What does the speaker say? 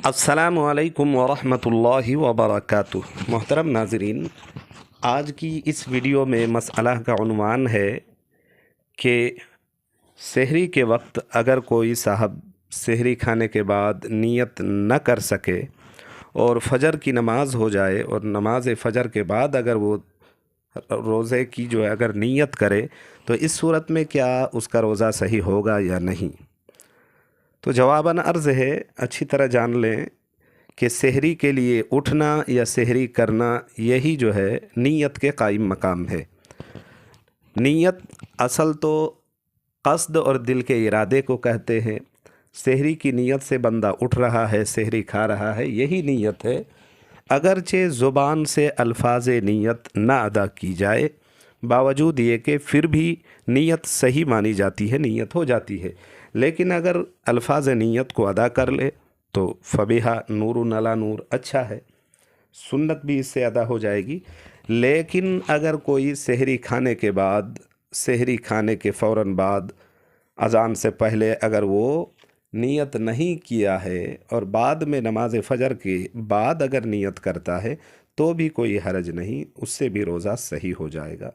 السلام علیکم ورحمۃ وبرکاتہ۔ محترم ناظرین، آج کی اس ویڈیو میں مسئلہ کا عنوان ہے کہ سحری کے وقت اگر کوئی صاحب سحری کھانے کے بعد نیت نہ کر سکے اور فجر کی نماز ہو جائے اور نماز فجر کے بعد اگر وہ روزے کی اگر نیت کرے تو اس صورت میں کیا اس کا روزہ صحیح ہوگا یا نہیں؟ تو جواباً عرض ہے، اچھی طرح جان لیں کہ سحری کے لیے اٹھنا یا سحری کرنا یہی نیت کے قائم مقام ہے۔ نیت اصل تو قصد اور دل کے ارادے کو کہتے ہیں۔ سحری کی نیت سے بندہ اٹھ رہا ہے، سحری کھا رہا ہے، یہی نیت ہے۔ اگرچہ زبان سے الفاظ نیت نہ ادا کی جائے، باوجود یہ کہ پھر بھی نیت صحیح مانی جاتی ہے، نیت ہو جاتی ہے، لیکن اگر الفاظ نیت کو ادا کر لے تو فبیہا نور علی نور، اچھا ہے، سنت بھی اس سے ادا ہو جائے گی۔ لیکن اگر کوئی سحری کھانے کے بعد، سحری کھانے کے فوراً بعد، اذان سے پہلے اگر وہ نیت نہیں کیا ہے اور بعد میں نماز فجر کے بعد اگر نیت کرتا ہے تو بھی کوئی حرج نہیں، اس سے بھی روزہ صحیح ہو جائے گا۔